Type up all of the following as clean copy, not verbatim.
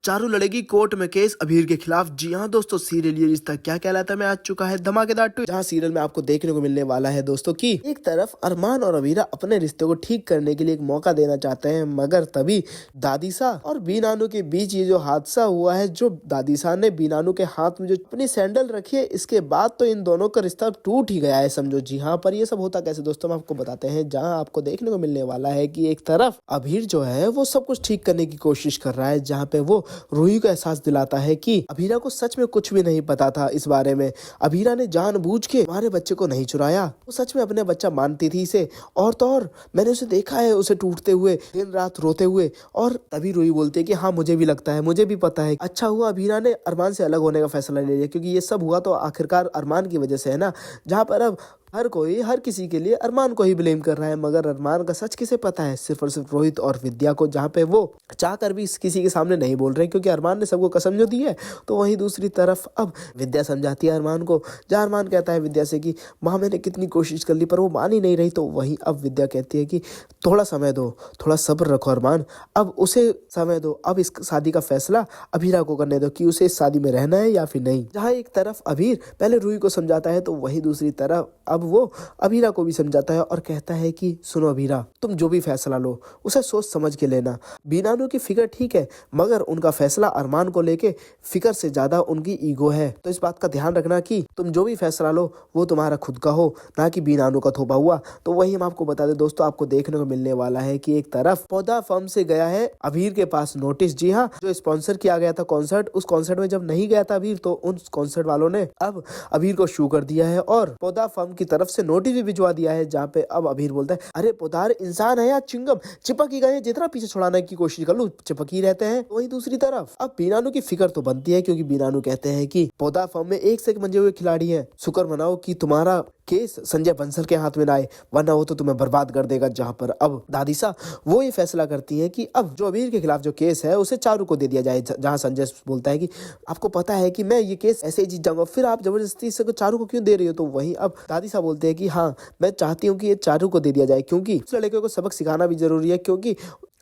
चारू लड़ेगी कोर्ट में केस अभीर के खिलाफ। जी हाँ दोस्तों, सीरियल ये रिश्ता क्या कहलाता है में आ चुका है धमाकेदार ट्विस्ट, जहाँ सीरियल में आपको देखने को मिलने वाला है दोस्तों कि एक तरफ अरमान और अभीरा अपने रिश्ते को ठीक करने के लिए एक मौका देना चाहते हैं, मगर तभी दादीसा और बीनानू के बीच ये जो हादसा हुआ है, जो दादीसा ने बीनानू के हाथ में जो अपनी सैंडल रखी है, इसके बाद तो इन दोनों का रिश्ता टूट ही गया है समझो। जी हाँ, पर ये सब होता कैसे दोस्तों हम आपको बताते हैं, जहाँ आपको देखने को मिलने वाला है कि एक तरफ अभीर जो है वो सब कुछ ठीक करने की कोशिश कर रहा है, जहाँ पे वो रूही को एहसास दिलाता है कि अभीरा को सच में कुछ भी नहीं पता था इस बारे में। अभीरा ने जानबूझ के हमारे बच्चे को नहीं चुराया, वो सच में अपने बच्चा मानती थी इसे, और तो और मैंने उसे देखा है उसे टूटते हुए, दिन रात रोते हुए। और तभी रूही बोलती है कि हाँ मुझे भी लगता है, मुझे भी पता है। अच्छा हुआ अभीरा ने अरमान से अलग होने का फैसला ले लिया, क्योंकि ये सब हुआ तो आखिरकार अरमान की वजह से है ना। जहाँ पर अब हर कोई हर किसी के लिए अरमान को ही ब्लेम कर रहा है, मगर अरमान का सच किसे पता है? सिर्फ और सिर्फ रोहित और विद्या को, जहाँ पे वो चाह कर भी किसी के सामने नहीं बोल रहे, क्योंकि अरमान ने सबको कसम जो दी है। तो वहीं दूसरी तरफ अब विद्या समझाती है अरमान को, जहाँ अरमान कहता है विद्या से कि माँ मैंने कितनी कोशिश कर ली पर वो मान ही नहीं रही। तो वहीं अब विद्या कहती है कि थोड़ा समय दो, थोड़ा सब्र रखो अरमान, अब उसे समय दो, अब इस शादी का फैसला अभीरा को करने दो कि उसे इस शादी में रहना है या फिर नहीं। जहाँ एक तरफ अभीर पहले रूही को समझाता है, तो वहीं दूसरी तरफ अब वो अभीरा को भी समझाता है और कहता है कि सुनो अभीरा, तुम जो भी फैसला लो उसे सोच समझ के लेना। बीनानू की फिक्र ठीक है, मगर उनका फैसला अरमान को लेके फिक्र से ज्यादा उनकी ईगो है। तो इस बात का ध्यान रखना कि तुम जो भी फैसला लो वो तुम्हारा खुद का हो, ना कि बीनानू का थोपा हुआ। तो वही हम आपको बता दें दोस्तों, आपको देखने को मिलने वाला है कि एक तरफ पौधा फर्म से गया है अभीर के पास नोटिस। जी हाँ, जो स्पॉन्सर किया गया था कॉन्सर्ट, उस कॉन्सर्ट में जब नहीं गया था अभीर, तो उन कॉन्सर्ट वालों ने अब अभीर को शू कर दिया है और पौधा फर्म की तरफ से नोटिस भी भिजवा दिया है, जहाँ पे अब अभीर बोलता है अरे पोदार इंसान है या चिंगम, चिपक ही गए, जितना पीछे छुड़ाने की कोशिश कर लो चिपक ही रहते हैं। वहीं दूसरी तरफ अब बीनानू की फिक्र तो बनती है, क्योंकि बीनानू कहते हैं कि पौधा फर्म में एक से एक मंजे हुए खिलाड़ी हैं, शुक्र मनाओ कि तुम्हारा केस संजय बंसल के हाथ में ना आए, वरना वो तो तुम्हें बर्बाद कर देगा। जहाँ पर अब दादीसा वो ये फैसला करती है कि अब जो अभीर के खिलाफ जो केस है उसे चारू को दे दिया जाए। जहाँ संजय बोलता है कि आपको पता है कि मैं ये केस ऐसे ही जीत जाऊंगा, फिर आप जबरदस्ती से चारू को क्यों दे रही हो? तो वहीं अब दादीसा बोलते हैं कि हाँ मैं चाहती हूँ कि ये चारू को दे दिया जाए, क्योंकि इस लड़के को सबक सिखाना भी जरूरी है, क्योंकि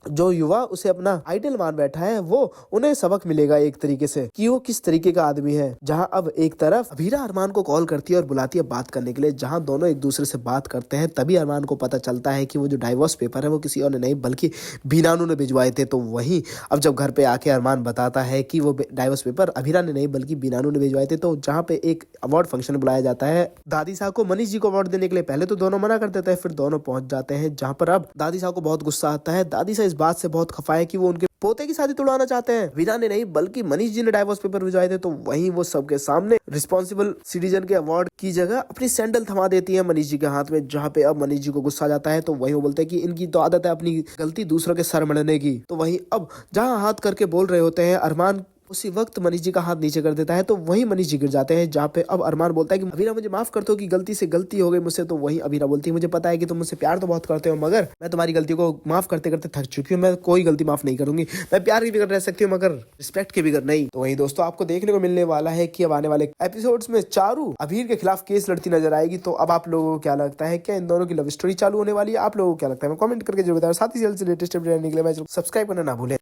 जो युवा उसे अपना आइडल मान बैठा है वो उन्हें सबक मिलेगा एक तरीके से कि वो किस तरीके का आदमी है। जहां अब एक तरफ अभीरा अरमान को कॉल करती है और बुलाती है बात करने के लिए, जहां दोनों एक दूसरे से बात करते हैं। तभी अरमान को पता चलता है कि वो जो डाइवोर्स पेपर है वो किसी और ने नहीं बल्कि बीनानू ने भिजवाए थे। तो वहीं अब जब घर पे आके अरमान बताता है कि वो डाइवोर्स पेपर अभीरा ने नहीं बल्कि बीनानू ने भिजवाए थे, तो जहाँ पे एक अवार्ड फंक्शन बुलाया जाता है दादी साहब को मनीष जी को अवार्ड देने के लिए। पहले तो दोनों मना कर देते हैं, फिर दोनों पहुंच जाते हैं, जहाँ पर अब दादी साहब को बहुत गुस्सा आता है। दादी साहब इस बात से बहुत खफा है कि वो उनके पोते की शादी तोड़वाना चाहते हैं। वीना ने नहीं बल्कि मनीष जी ने डाइवोर्स पेपर भिजवाए थे। तो वहीं वो सबके सामने रिस्पॉन्सिबल सिटीजन के अवार्ड की जगह अपनी सैंडल थमा देती है मनीष जी के हाथ में, जहाँ पे अब मनीष जी को गुस्सा आ जाता है। तो वहीं वो बोलते हैं कि इनकी तो आदत है अपनी गलती दूसरों के सर मढ़ने की। तो वहीं अब जहाँ हाथ करके बोल रहे होते हैं अरमान, उसी वक्त मनीष जी का हाथ नीचे कर देता है, तो वहीं मनीष जी गिर जाते हैं। जहाँ पे अब अरमान बोलता है कि अभीरा मुझे माफ कर दो कि गलती से गलती हो गई मुझसे। तो वहीं अभीरा बोलती है मुझे पता है कि तुम मुझसे प्यार तो बहुत करते हो, मगर मैं तुम्हारी गलती को माफ करते करते थक चुकी हूँ, मैं कोई गलती माफ नहीं करूंगी। मैं प्यार की बिगड़ रह सकती हूँ मगर रिस्पेक्ट के बिगड़ नहीं। तो वहीं दोस्तों आपको देखने को मिलने वाला है कि अब आने वाले एपिसोड्स में चारू अभीर के खिलाफ केस लड़ती नजर आएगी। तो अब आप लोगों को क्या लगता है, क्या इन दोनों की लव स्टोरी चालू होने वाली है? आप लोगों को क्या लगता है, कमेंट करके जरूर बताएं। साथ ही से लेटेस्ट अपडेट के लिए सब्सक्राइब करना ना भूलें।